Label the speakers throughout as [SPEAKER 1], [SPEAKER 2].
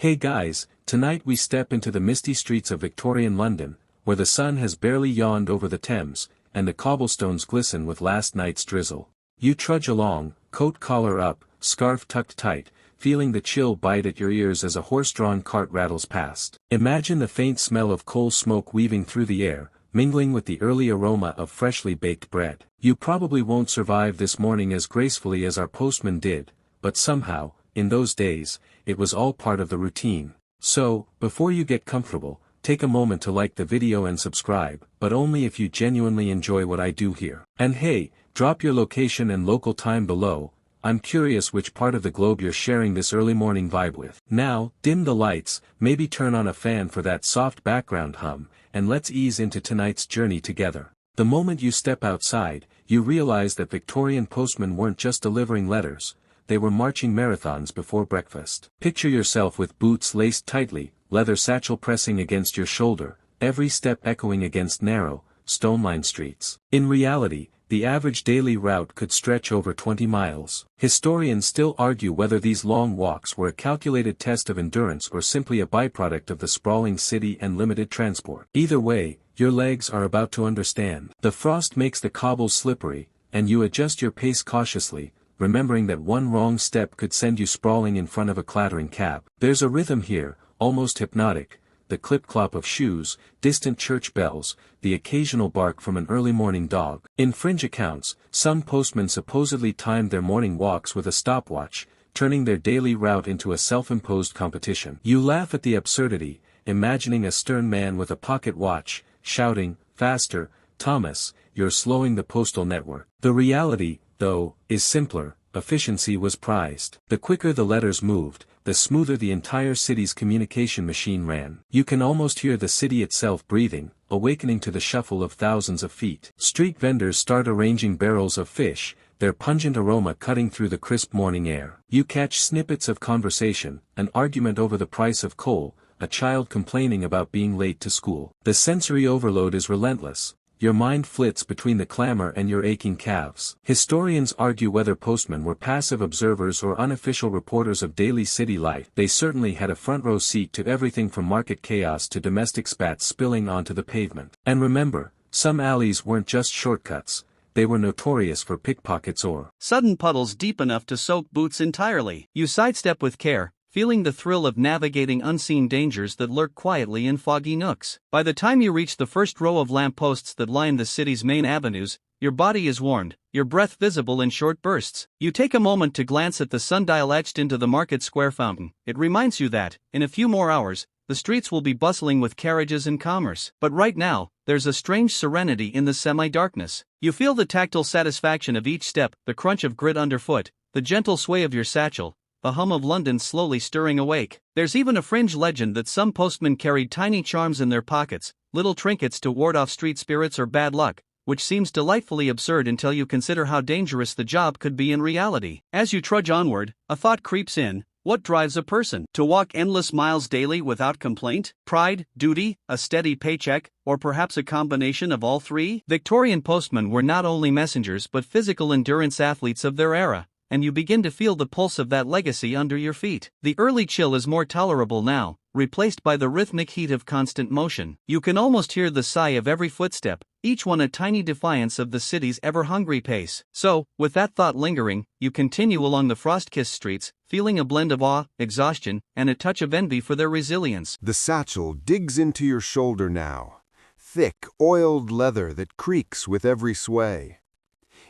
[SPEAKER 1] Hey guys, tonight we step into the misty streets of Victorian London, where the sun has barely yawned over the Thames, and the cobblestones glisten with last night's drizzle. You trudge along, coat collar up, scarf tucked tight, feeling the chill bite at your ears as a horse-drawn cart rattles past. Imagine the faint smell of coal smoke weaving through the air, mingling with the early aroma of freshly baked bread. You probably won't survive this morning as gracefully as our postman did, but somehow, in those days, it was all part of the routine. So, before you get comfortable, take a moment to like the video and subscribe, but only if you genuinely enjoy what I do here. And hey, drop your location and local time below. I'm curious which part of the globe you're sharing this early morning vibe with. Now, dim the lights, maybe turn on a fan for that soft background hum, and let's ease into tonight's journey together. The moment you step outside, you realize that Victorian postmen weren't just delivering letters, they were marching marathons before breakfast. Picture yourself with boots laced tightly, leather satchel pressing against your shoulder, every step echoing against narrow, stone-lined streets. In reality, the average daily route could stretch over 20 miles. Historians still argue whether these long walks were a calculated test of endurance or simply a byproduct of the sprawling city and limited transport. Either way, your legs are about to understand. The frost makes the cobbles slippery, and you adjust your pace cautiously, remembering that one wrong step could send you sprawling in front of a clattering cab. There's a rhythm here, almost hypnotic, the clip-clop of shoes, distant church bells, the occasional bark from an early morning dog. In fringe accounts, some postmen supposedly timed their morning walks with a stopwatch, turning their daily route into a self-imposed competition. You laugh at the absurdity, imagining a stern man with a pocket watch, shouting, "Faster, Thomas, you're slowing the postal network." The reality, though, is simpler. Efficiency was prized. The quicker the letters moved, the smoother the entire city's communication machine ran. You can almost hear the city itself breathing, awakening to the shuffle of thousands of feet. Street vendors start arranging barrels of fish, their pungent aroma cutting through the crisp morning air. You catch snippets of conversation, an argument over the price of coal, a child complaining about being late to school. The sensory overload is relentless. Your mind flits between the clamor and your aching calves. Historians argue whether postmen were passive observers or unofficial reporters of daily city life. They certainly had a front-row seat to everything from market chaos to domestic spats spilling onto the pavement. And remember, some alleys weren't just shortcuts, they were notorious for pickpockets or
[SPEAKER 2] sudden puddles deep enough to soak boots entirely. You sidestep with care, feeling the thrill of navigating unseen dangers that lurk quietly in foggy nooks. By the time you reach the first row of lampposts that line the city's main avenues, your body is warmed, your breath visible in short bursts. You take a moment to glance at the sundial etched into the market square fountain. It reminds you that, in a few more hours, the streets will be bustling with carriages and commerce. But right now, there's a strange serenity in the semi-darkness. You feel the tactile satisfaction of each step, the crunch of grit underfoot, the gentle sway of your satchel, the hum of London slowly stirring awake. There's even a fringe legend that some postmen carried tiny charms in their pockets, little trinkets to ward off street spirits or bad luck, which seems delightfully absurd until you consider how dangerous the job could be in reality. As you trudge onward, a thought creeps in. What drives a person to walk endless miles daily without complaint? Pride, duty, a steady paycheck, or perhaps a combination of all three? Victorian postmen were not only messengers but physical endurance athletes of their era, and you begin to feel the pulse of that legacy under your feet. The early chill is more tolerable now, replaced by the rhythmic heat of constant motion. You can almost hear the sigh of every footstep, each one a tiny defiance of the city's ever-hungry pace. So, with that thought lingering, you continue along the frost-kissed streets, feeling a blend of awe, exhaustion, and a touch of envy for their resilience.
[SPEAKER 3] The satchel digs into your shoulder now, thick, oiled leather that creaks with every sway.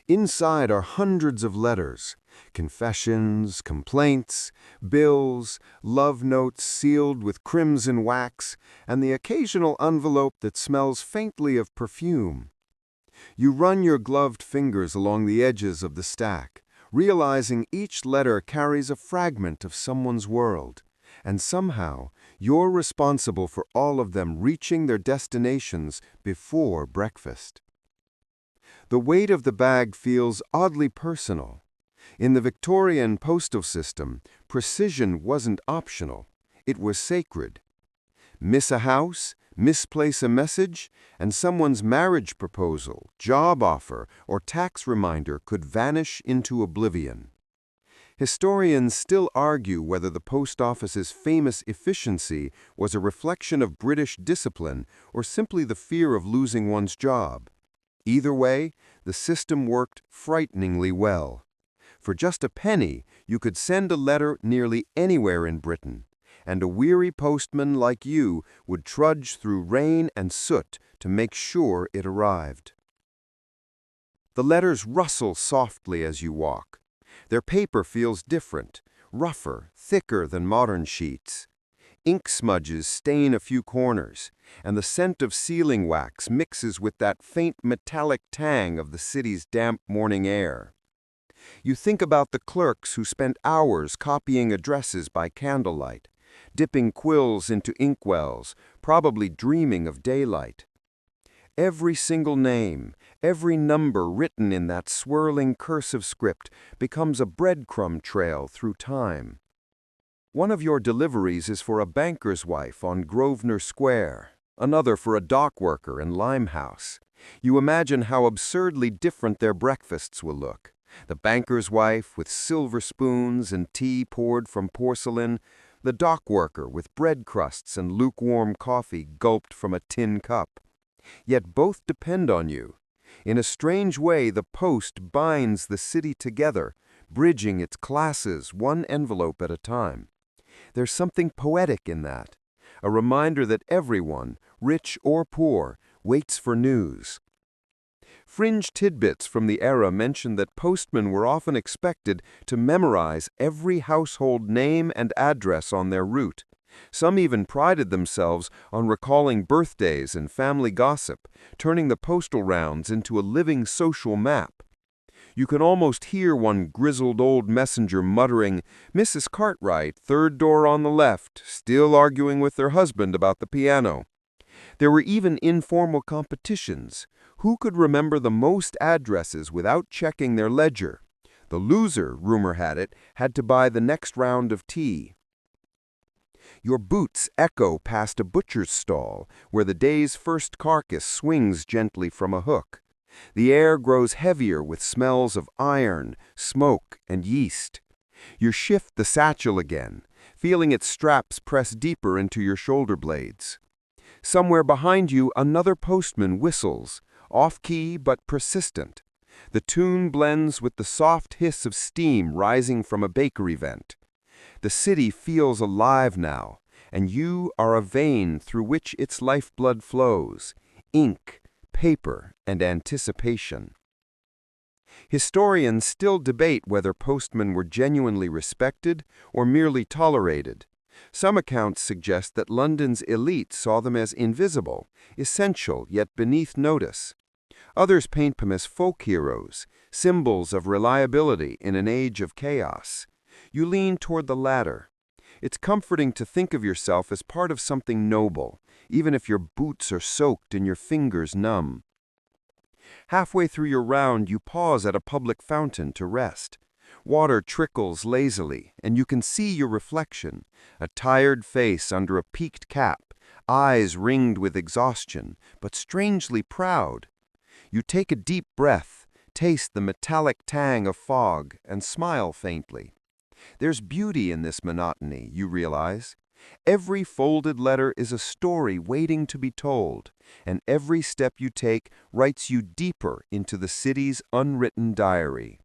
[SPEAKER 3] Inside are hundreds of letters, confessions, complaints, bills, love notes sealed with crimson wax, and the occasional envelope that smells faintly of perfume. You run your gloved fingers along the edges of the stack, realizing each letter carries a fragment of someone's world, and somehow you're responsible for all of them reaching their destinations before breakfast. The weight of the bag feels oddly personal. In the Victorian postal system, precision wasn't optional, it was sacred. Miss a house, misplace a message, and someone's marriage proposal, job offer, or tax reminder could vanish into oblivion. Historians still argue whether the post office's famous efficiency was a reflection of British discipline or simply the fear of losing one's job. Either way, the system worked frighteningly well. For just a penny, you could send a letter nearly anywhere in Britain, and a weary postman like you would trudge through rain and soot to make sure it arrived. The letters rustle softly as you walk. Their paper feels different, rougher, thicker than modern sheets. Ink smudges stain a few corners, and the scent of sealing wax mixes with that faint metallic tang of the city's damp morning air. You think about the clerks who spent hours copying addresses by candlelight, dipping quills into inkwells, probably dreaming of daylight. Every single name, every number written in that swirling cursive script becomes a breadcrumb trail through time. One of your deliveries is for a banker's wife on Grosvenor Square, another for a dock worker in Limehouse. You imagine how absurdly different their breakfasts will look. The banker's wife with silver spoons and tea poured from porcelain, the dock worker with bread crusts and lukewarm coffee gulped from a tin cup. Yet both depend on you. In a strange way, the post binds the city together, bridging its classes one envelope at a time. There's something poetic in that, a reminder that everyone, rich or poor, waits for news. Fringe tidbits from the era mention that postmen were often expected to memorize every household name and address on their route. Some even prided themselves on recalling birthdays and family gossip, turning the postal rounds into a living social map. You can almost hear one grizzled old messenger muttering, "Mrs. Cartwright, third door on the left, still arguing with their husband about the piano." There were even informal competitions. Who could remember the most addresses without checking their ledger? The loser, rumor had it, had to buy the next round of tea. Your boots echo past a butcher's stall, where the day's first carcass swings gently from a hook. The air grows heavier with smells of iron, smoke, and yeast. You shift the satchel again, feeling its straps press deeper into your shoulder blades. Somewhere behind you, another postman whistles, off-key but persistent. The tune blends with the soft hiss of steam rising from a bakery vent. The city feels alive now, and you are a vein through which its lifeblood flows, ink, paper, and anticipation. Historians still debate whether postmen were genuinely respected or merely tolerated. Some accounts suggest that London's elite saw them as invisible, essential yet beneath notice. Others paint them as folk heroes, symbols of reliability in an age of chaos. You lean toward the latter. It's comforting to think of yourself as part of something noble, even if your boots are soaked and your fingers numb. Halfway through your round, you pause at a public fountain to rest. Water trickles lazily, and you can see your reflection, a tired face under a peaked cap, eyes ringed with exhaustion, but strangely proud. You take a deep breath, taste the metallic tang of fog, and smile faintly. There's beauty in this monotony, you realize. Every folded letter is a story waiting to be told, and every step you take writes you deeper into the city's unwritten diary.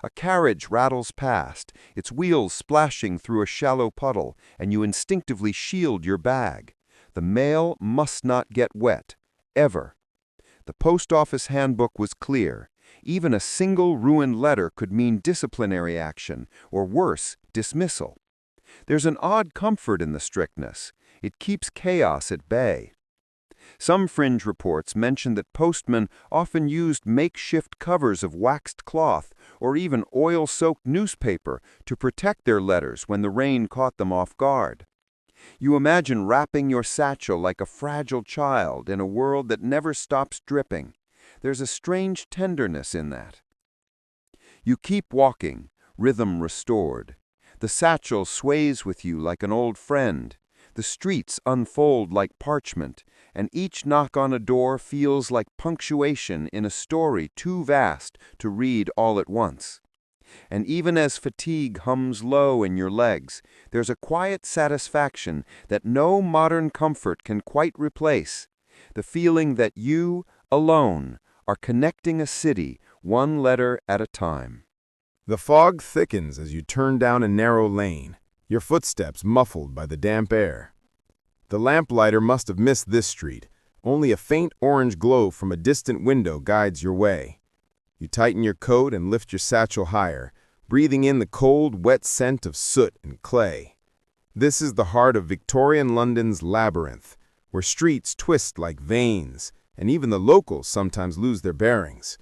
[SPEAKER 3] A carriage rattles past, its wheels splashing through a shallow puddle, and you instinctively shield your bag. The mail must not get wet, ever. The post office handbook was clear. Even a single ruined letter could mean disciplinary action, or worse, dismissal. There's an odd comfort in the strictness. It keeps chaos at bay. Some fringe reports mention that postmen often used makeshift covers of waxed cloth or even oil-soaked newspaper to protect their letters when the rain caught them off guard. You imagine wrapping your satchel like a fragile child in a world that never stops dripping. There's a strange tenderness in that. You keep walking, rhythm restored. The satchel sways with you like an old friend. The streets unfold like parchment, and each knock on a door feels like punctuation in a story too vast to read all at once. And even as fatigue hums low in your legs, there's a quiet satisfaction that no modern comfort can quite replace. The feeling that you, alone, are connecting a city one letter at a time.
[SPEAKER 4] The fog thickens as you turn down a narrow lane, your footsteps muffled by the damp air. The lamplighter must have missed this street. Only a faint orange glow from a distant window guides your way. You tighten your coat and lift your satchel higher, breathing in the cold, wet scent of soot and clay. This is the heart of Victorian London's labyrinth, where streets twist like veins, and even the locals sometimes lose their bearings.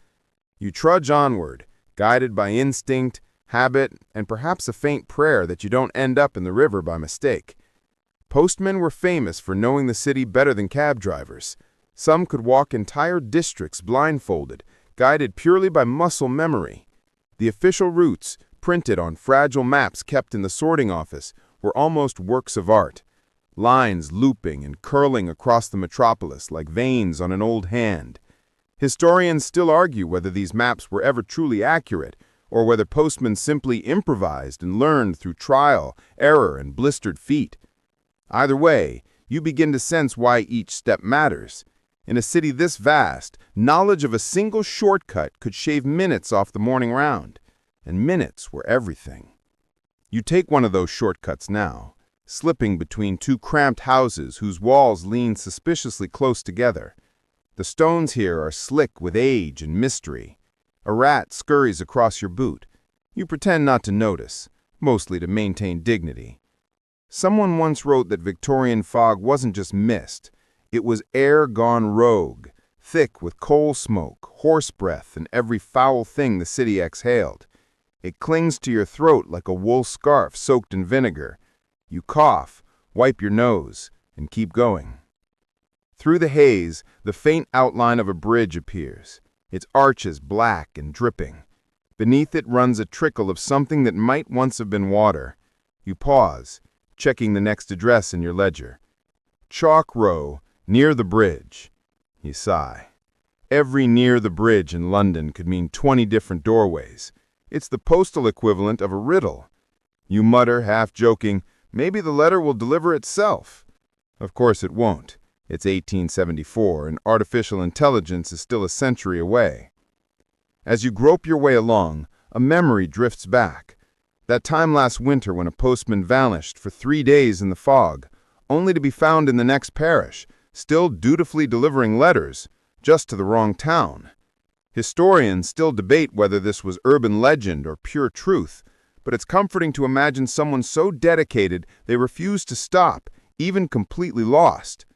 [SPEAKER 4] You trudge onward, guided by instinct, habit, and perhaps a faint prayer that you don't end up in the river by mistake. Postmen were famous for knowing the city better than cab drivers. Some could walk entire districts blindfolded, guided purely by muscle memory. The official routes, printed on fragile maps kept in the sorting office, were almost works of art. Lines looping and curling across the metropolis like veins on an old hand. Historians still argue whether these maps were ever truly accurate, or whether postmen simply improvised and learned through trial, error, and blistered feet. Either way, you begin to sense why each step matters. In a city this vast, knowledge of a single shortcut could shave minutes off the morning round, and minutes were everything. You take one of those shortcuts now, slipping between two cramped houses whose walls lean suspiciously close together. The stones here are slick with age and mystery. A rat scurries across your boot. You pretend not to notice, mostly to maintain dignity. Someone once wrote that Victorian fog wasn't just mist. It was air gone rogue, thick with coal smoke, horse breath, and every foul thing the city exhaled. It clings to your throat like a wool scarf soaked in vinegar. You cough, wipe your nose, and keep going. Through the haze, the faint outline of a bridge appears, its arches black and dripping. Beneath it runs a trickle of something that might once have been water. You pause, checking the next address in your ledger. Chalk Row, near the bridge. You sigh. Every near the bridge in London could mean 20 different doorways. It's the postal equivalent of a riddle. You mutter, half joking, maybe the letter will deliver itself. Of course it won't. It's 1874, and artificial intelligence is still a century away. As you grope your way along, a memory drifts back. That time last winter when a postman vanished for 3 days in the fog, only to be found in the next parish, still dutifully delivering letters, just to the wrong town. Historians still debate whether this was urban legend or pure truth, but it's comforting to imagine someone so dedicated they refused to stop, even completely lost.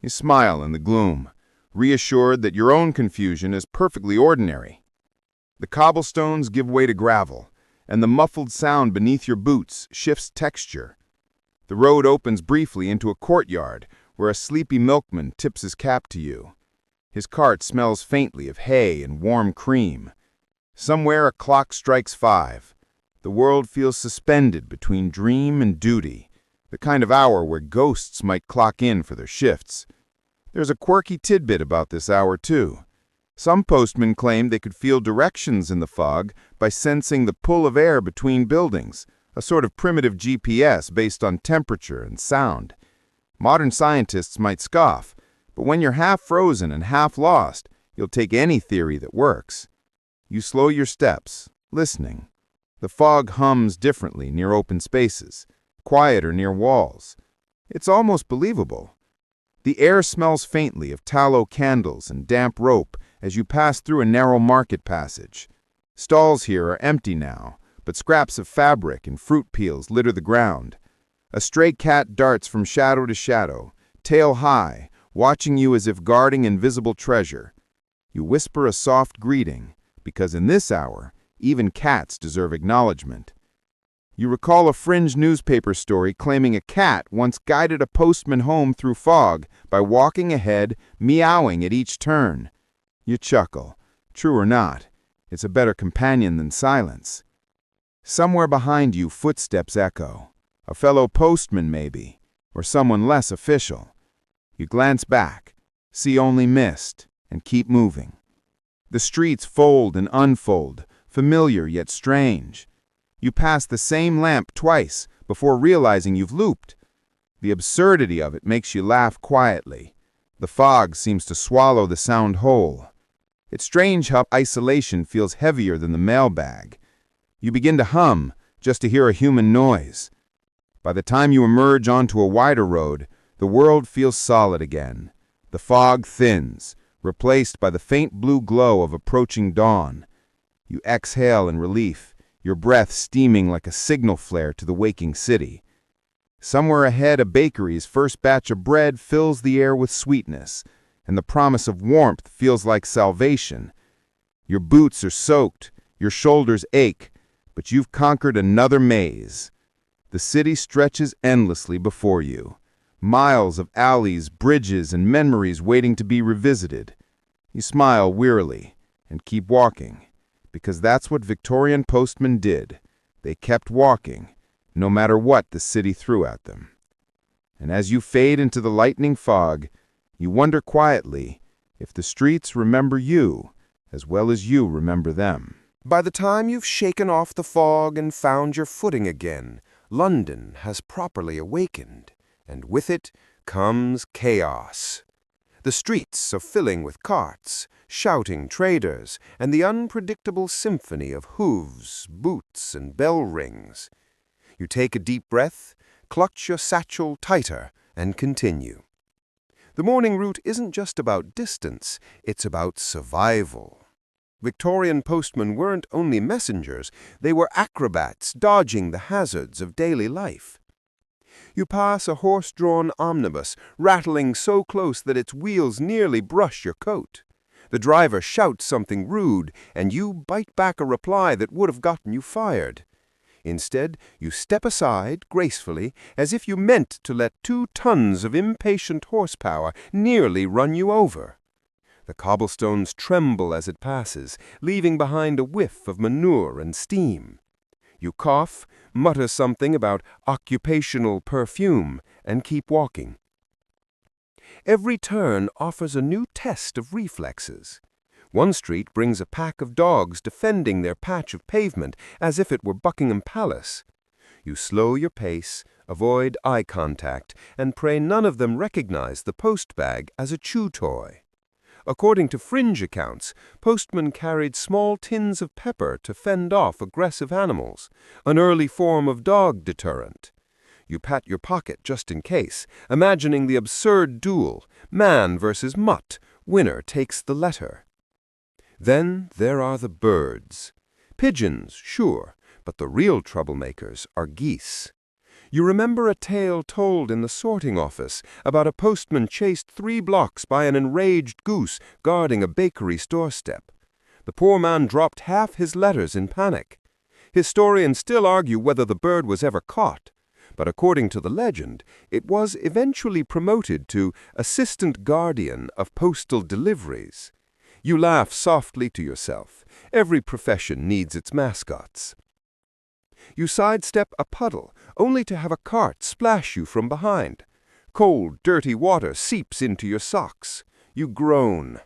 [SPEAKER 4] You smile in the gloom, reassured that your own confusion is perfectly ordinary. The cobblestones give way to gravel, and the muffled sound beneath your boots shifts texture. The road opens briefly into a courtyard where a sleepy milkman tips his cap to you. His cart smells faintly of hay and warm cream. Somewhere a clock strikes 5. The world feels suspended between dream and duty, the kind of hour where ghosts might clock in for their shifts. There's a quirky tidbit about this hour, too. Some postmen claim they could feel directions in the fog by sensing the pull of air between buildings, a sort of primitive GPS based on temperature and sound. Modern scientists might scoff, but when you're half frozen and half lost, you'll take any theory that works. You slow your steps, listening. The fog hums differently near open spaces, quieter near walls. It's almost believable. The air smells faintly of tallow candles and damp rope as you pass through a narrow market passage. Stalls here are empty now, but scraps of fabric and fruit peels litter the ground. A stray cat darts from shadow to shadow, tail high, watching you as if guarding invisible treasure. You whisper a soft greeting, because in this hour, even cats deserve acknowledgement. You recall a fringe newspaper story claiming a cat once guided a postman home through fog by walking ahead, meowing at each turn. You chuckle. True or not, it's a better companion than silence. Somewhere behind you, footsteps echo. A fellow postman, maybe, or someone less official. You glance back, see only mist, and keep moving. The streets fold and unfold, familiar yet strange. You pass the same lamp twice before realizing you've looped. The absurdity of it makes you laugh quietly. The fog seems to swallow the sound whole. It's strange how isolation feels heavier than the mailbag. You begin to hum just to hear a human noise. By the time you emerge onto a wider road, the world feels solid again. The fog thins, replaced by the faint blue glow of approaching dawn. You exhale in relief, your breath steaming like a signal flare to the waking city. Somewhere ahead, a bakery's first batch of bread fills the air with sweetness, and the promise of warmth feels like salvation. Your boots are soaked, your shoulders ache, but you've conquered another maze. The city stretches endlessly before you. Miles of alleys, bridges, and memories waiting to be revisited. You smile wearily and keep walking, because that's what Victorian postmen did. They kept walking, no matter what the city threw at them. And as you fade into the lightning fog, you wonder quietly if the streets remember you as well as you remember them.
[SPEAKER 3] By the time you've shaken off the fog and found your footing again, London has properly awakened, and with it comes chaos. The streets are filling with carts, shouting traders, and the unpredictable symphony of hooves, boots, and bell rings. You take a deep breath, clutch your satchel tighter, and continue. The morning route isn't just about distance, it's about survival. Victorian postmen weren't only messengers, they were acrobats dodging the hazards of daily life. You pass a horse-drawn omnibus, rattling so close that its wheels nearly brush your coat. The driver shouts something rude, and you bite back a reply that would have gotten you fired. Instead, you step aside gracefully, as if you meant to let 2 tons of impatient horsepower nearly run you over. The cobblestones tremble as it passes, leaving behind a whiff of manure and steam. You cough, mutter something about occupational perfume, and keep walking. Every turn offers a new test of reflexes. One street brings a pack of dogs defending their patch of pavement as if it were Buckingham Palace. You slow your pace, avoid eye contact, and pray none of them recognize the post bag as a chew toy. According to fringe accounts, postmen carried small tins of pepper to fend off aggressive animals, an early form of dog deterrent. You pat your pocket just in case, imagining the absurd duel, man versus mutt, winner takes the letter. Then there are the birds. Pigeons, sure, but the real troublemakers are geese. You remember a tale told in the sorting office about a postman chased 3 blocks by an enraged goose guarding a bakery's doorstep. The poor man dropped half his letters in panic. Historians still argue whether the bird was ever caught, but according to the legend, it was eventually promoted to assistant guardian of postal deliveries. You laugh softly to yourself. Every profession needs its mascots. You sidestep a puddle, only to have a cart splash you from behind. Cold, dirty water seeps into your socks. You groan.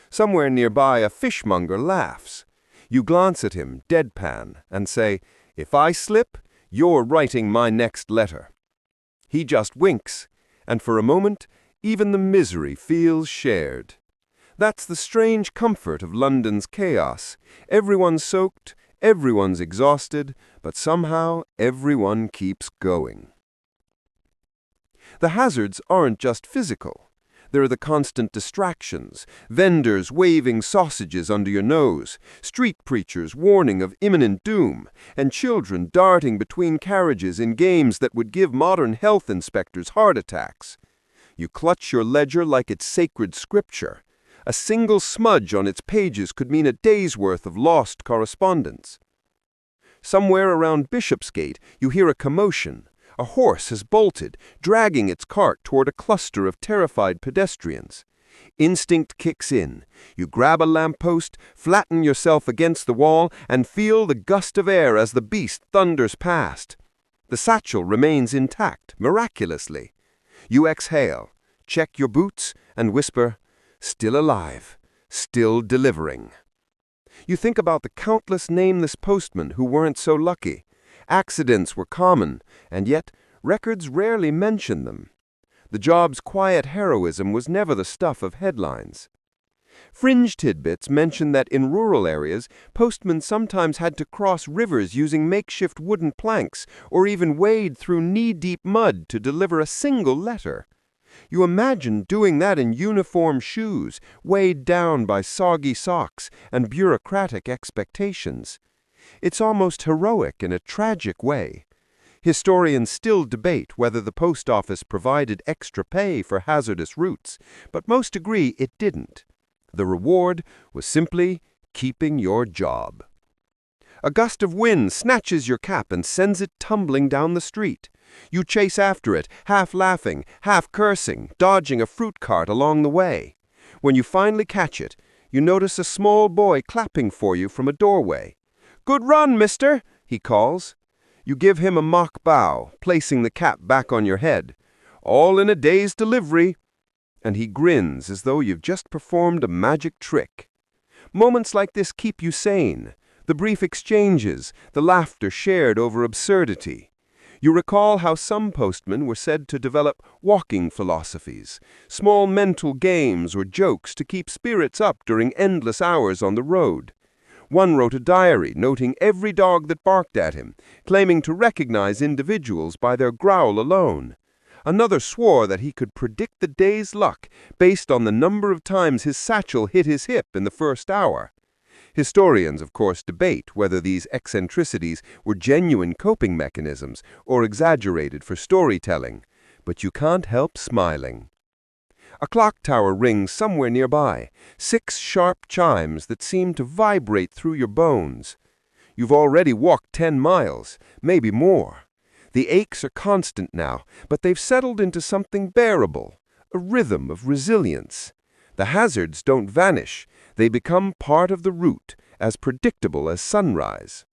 [SPEAKER 3] Somewhere nearby, a fishmonger laughs. You glance at him, deadpan, and say, "If I slip, you're writing my next letter." He just winks, and for a moment, even the misery feels shared. That's the strange comfort of London's chaos. Everyone's soaked, everyone's exhausted, but somehow everyone keeps going. The hazards aren't just physical. There are the constant distractions, vendors waving sausages under your nose, street preachers warning of imminent doom, and children darting between carriages in games that would give modern health inspectors heart attacks. You clutch your ledger like it's sacred scripture. A single smudge on its pages could mean a day's worth of lost correspondence. Somewhere around Bishopsgate, you hear a commotion. A horse has bolted, dragging its cart toward a cluster of terrified pedestrians. Instinct kicks in. You grab a lamppost, flatten yourself against the wall, and feel the gust of air as the beast thunders past. The satchel remains intact, miraculously. You exhale, check your boots, and whisper, "Still alive, still delivering." You think about the countless nameless postmen who weren't so lucky. Accidents were common, and yet records rarely mention them. The job's quiet heroism was never the stuff of headlines. Fringe tidbits mention that in rural areas, postmen sometimes had to cross rivers using makeshift wooden planks or even wade through knee-deep mud to deliver a single letter. You imagine doing that in uniform shoes, weighed down by soggy socks and bureaucratic expectations. It's almost heroic in a tragic way. Historians still debate whether the post office provided extra pay for hazardous routes, but most agree it didn't. The reward was simply keeping your job. A gust of wind snatches your cap and sends it tumbling down the street. You chase after it, half laughing, half cursing, dodging a fruit cart along the way. When you finally catch it, you notice a small boy clapping for you from a doorway. "Good run, mister," he calls. You give him a mock bow, placing the cap back on your head. "All in a day's delivery." And he grins as though you've just performed a magic trick. Moments like this keep you sane. The brief exchanges, the laughter shared over absurdity. You recall how some postmen were said to develop walking philosophies, small mental games or jokes to keep spirits up during endless hours on the road. One wrote a diary noting every dog that barked at him, claiming to recognize individuals by their growl alone. Another swore that he could predict the day's luck based on the number of times his satchel hit his hip in the first hour. Historians, of course, debate whether these eccentricities were genuine coping mechanisms or exaggerated for storytelling, but you can't help smiling. A clock tower rings somewhere nearby, 6 sharp chimes that seem to vibrate through your bones. You've already walked 10 miles, maybe more. The aches are constant now, but they've settled into something bearable, a rhythm of resilience. The hazards don't vanish. They become part of the route, as predictable as sunrise.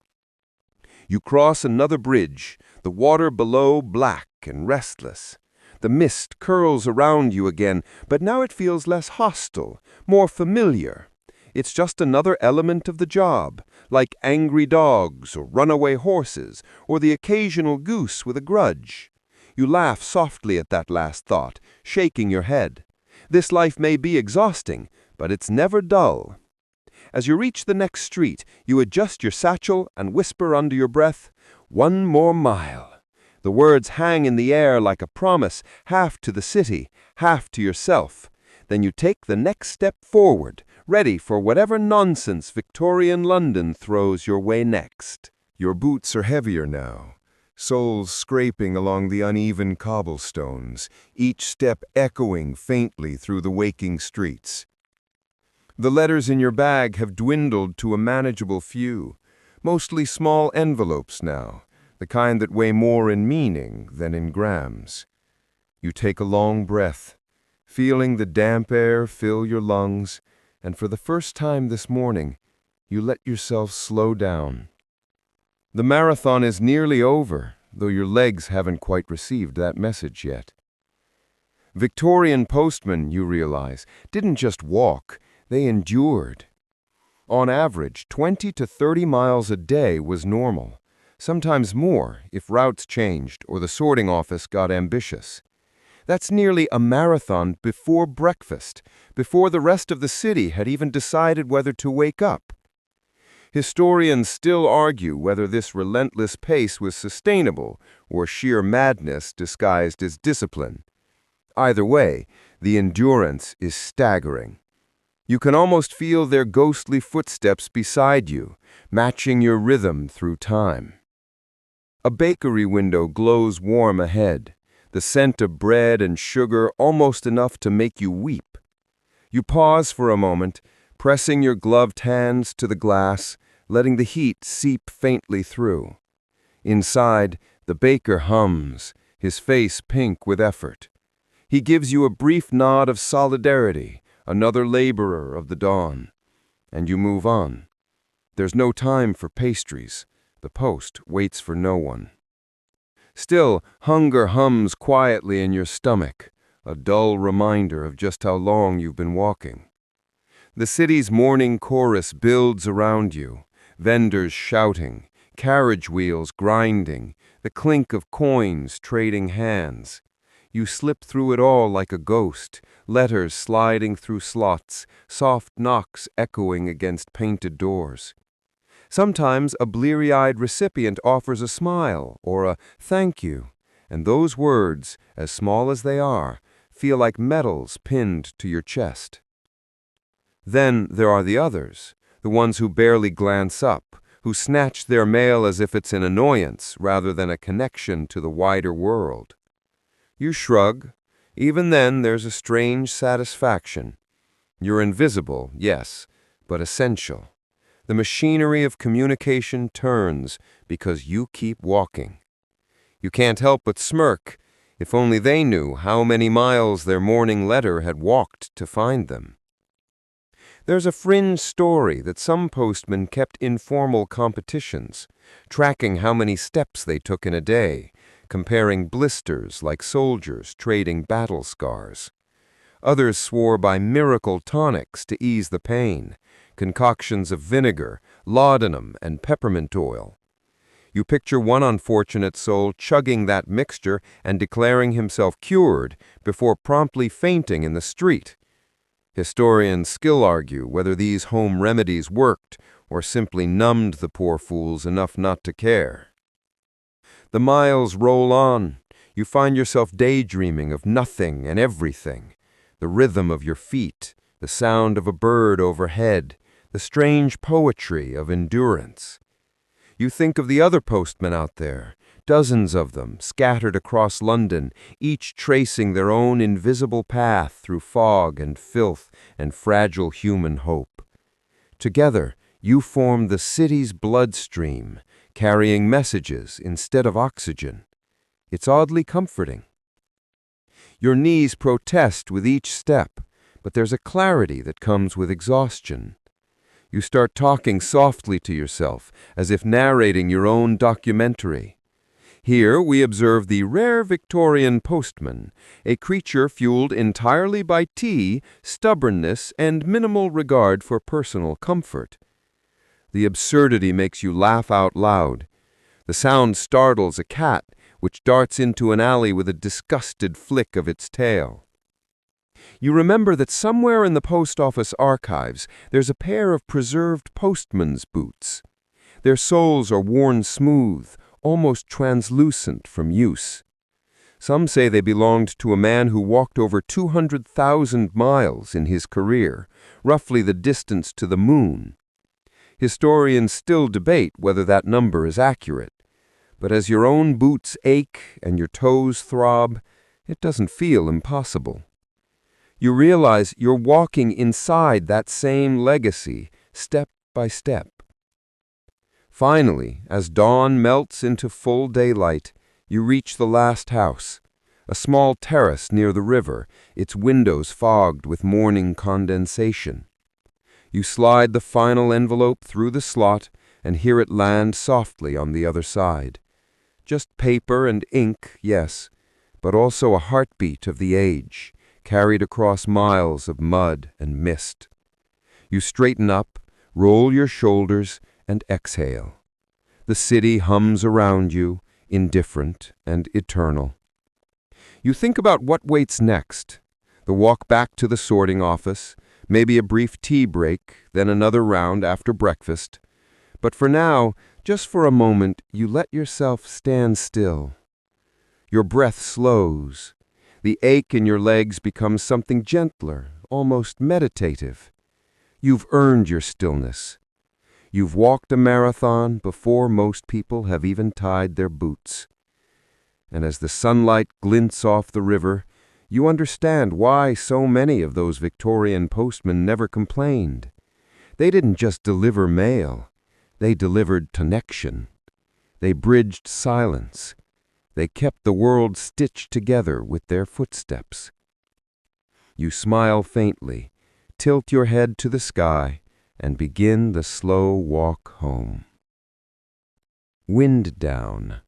[SPEAKER 3] You cross another bridge, the water below black and restless. The mist curls around you again, but now it feels less hostile, more familiar. It's just another element of the job, like angry dogs or runaway horses, or the occasional goose with a grudge. You laugh softly at that last thought, shaking your head. This life may be exhausting, but it's never dull. As you reach the next street, you adjust your satchel and whisper under your breath, "One more mile." The words hang in the air like a promise, half to the city, half to yourself. Then you take the next step forward, ready for whatever nonsense Victorian London throws your way next.
[SPEAKER 4] Your boots are heavier now, soles scraping along the uneven cobblestones, each step echoing faintly through the waking streets. The letters in your bag have dwindled to a manageable few, mostly small envelopes now, the kind that weigh more in meaning than in grams. You take a long breath, feeling the damp air fill your lungs, and for the first time this morning, you let yourself slow down. The marathon is nearly over, though your legs haven't quite received that message yet. Victorian postmen, you realize, didn't just walk, they endured. On average, 20 to 30 miles a day was normal, sometimes more if routes changed or the sorting office got ambitious. That's nearly a marathon before breakfast, before the rest of the city had even decided whether to wake up. Historians still argue whether this relentless pace was sustainable or sheer madness disguised as discipline. Either way, the endurance is staggering. You can almost feel their ghostly footsteps beside you, matching your rhythm through time. A bakery window glows warm ahead, the scent of bread and sugar almost enough to make you weep. You pause for a moment, pressing your gloved hands to the glass, letting the heat seep faintly through. Inside, the baker hums, his face pink with effort. He gives you a brief nod of solidarity, another laborer of the dawn. And you move on. There's no time for pastries. The post waits for no one. Still, hunger hums quietly in your stomach, a dull reminder of just how long you've been walking.
[SPEAKER 3] The city's morning chorus builds around you, vendors shouting, carriage wheels grinding, the clink of coins trading hands. You slip through it all like a ghost, letters sliding through slots, soft knocks echoing against painted doors. Sometimes a bleary-eyed recipient offers a smile or a thank you, and those words, as small as they are, feel like medals pinned to your chest. Then there are the others, the ones who barely glance up, who snatch their mail as if it's an annoyance rather than a connection to the wider world. You shrug. Even then there's a strange satisfaction. You're invisible, yes, but essential. The machinery of communication turns because you keep walking. You can't help but smirk. If only they knew how many miles their morning letter had walked to find them. There's a fringe story that some postmen kept informal competitions, tracking how many steps they took in a day, comparing blisters like soldiers trading battle scars. Others swore by miracle tonics to ease the pain, concoctions of vinegar, laudanum, and peppermint oil. You picture one unfortunate soul chugging that mixture and declaring himself cured before promptly fainting in the street. Historians still argue whether these home remedies worked or simply numbed the poor fools enough not to care. The miles roll on. You find yourself daydreaming of nothing and everything. The rhythm of your feet, the sound of a bird overhead, the strange poetry of endurance. You think of the other postmen out there, dozens of them scattered across London, each tracing their own invisible path through fog and filth and fragile human hope. Together, you form the city's bloodstream, carrying messages instead of oxygen. It's oddly comforting. Your knees protest with each step, but there's a clarity that comes with exhaustion. You start talking softly to yourself, as if narrating your own documentary. Here we observe the rare Victorian postman, a creature fueled entirely by tea, stubbornness, and minimal regard for personal comfort. The absurdity makes you laugh out loud. The sound startles a cat, which darts into an alley with a disgusted flick of its tail. You remember that somewhere in the post office archives there's a pair of preserved postman's boots. Their soles are worn smooth, almost translucent from use. Some say they belonged to a man who walked over 200,000 miles in his career, roughly the distance to the moon. Historians still debate whether that number is accurate, but as your own boots ache and your toes throb, it doesn't feel impossible. You realize you're walking inside that same legacy, step by step. Finally, as dawn melts into full daylight, you reach the last house, a small terrace near the river, its windows fogged with morning condensation. You slide the final envelope through the slot and hear it land softly on the other side. Just paper and ink, yes, but also a heartbeat of the age, carried across miles of mud and mist. You straighten up, roll your shoulders, and exhale. The city hums around you, indifferent and eternal. You think about what waits next. The walk back to the sorting office, maybe a brief tea break, then another round after breakfast. But for now, just for a moment, you let yourself stand still. Your breath slows. The ache in your legs becomes something gentler, almost meditative. You've earned your stillness. You've walked a marathon before most people have even tied their boots. And as the sunlight glints off the river, you understand why so many of those Victorian postmen never complained. They didn't just deliver mail. They delivered connection. They bridged silence. They kept the world stitched together with their footsteps. You smile faintly, tilt your head to the sky, and begin the slow walk home. Wind down.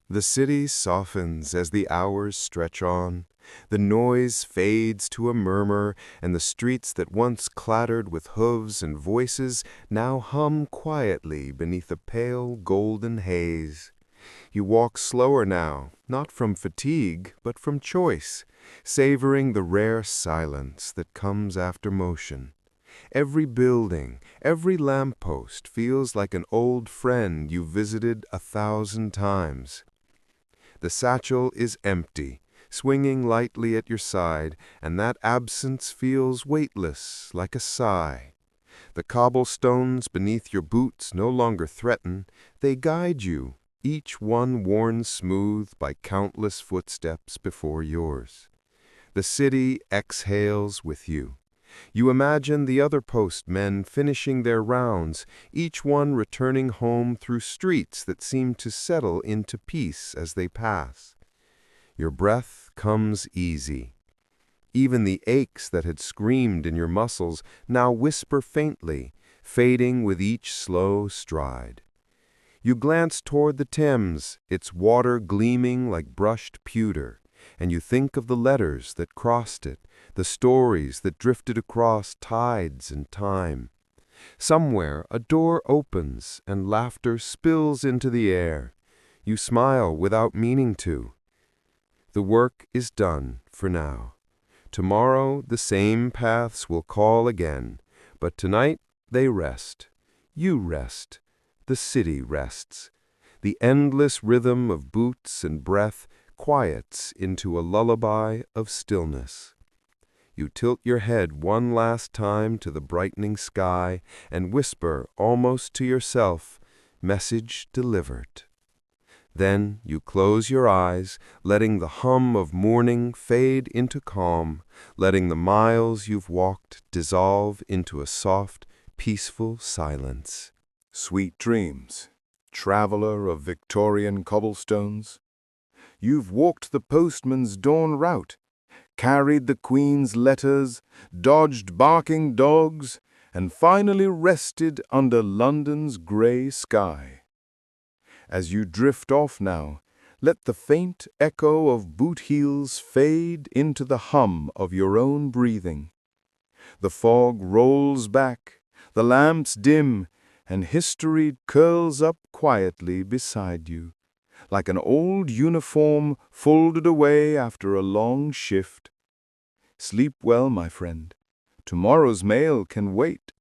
[SPEAKER 5] The city softens as the hours stretch on,
[SPEAKER 3] The noise fades to a murmur, and the streets that once clattered with hooves and voices now hum quietly beneath a pale golden haze. You walk slower now, not from fatigue, but from choice, savoring the rare silence that comes after motion. Every building, every lamppost feels like an old friend you visited 1,000 times. The satchel is empty, swinging lightly at your side, and that absence feels weightless, like a sigh. The cobblestones beneath your boots no longer threaten, they guide you, each one worn smooth by countless footsteps before yours. The city exhales with you. You imagine the other postmen finishing their rounds, each one returning home through streets that seem to settle into peace as they pass. Your breath comes easy. Even the aches that had screamed in your muscles now whisper faintly, fading with each slow stride. You glance toward the Thames, its water gleaming like brushed pewter, and you think of the letters that crossed it, the stories that drifted across tides and time. Somewhere a door opens and laughter spills into the air. You smile without meaning to. The work is done for now. Tomorrow the same paths will call again, but tonight they rest. You rest. The city rests. The endless rhythm of boots and breath quiets into a lullaby of stillness. You tilt your head one last time to the brightening sky and whisper almost to yourself, "Message delivered." Then you close your eyes, letting the hum of morning fade into calm, letting the miles you've walked dissolve into a soft, peaceful silence.
[SPEAKER 4] Sweet dreams, traveler of Victorian cobblestones. You've walked the postman's dawn route, carried the Queen's letters, dodged barking dogs, and finally rested under London's grey sky. As you drift off now, let the faint echo of boot heels fade into the hum of your own breathing. The fog rolls back, the lamps dim, and history curls up quietly beside you, like an old uniform folded away after a long shift. Sleep well, my friend. Tomorrow's mail can wait.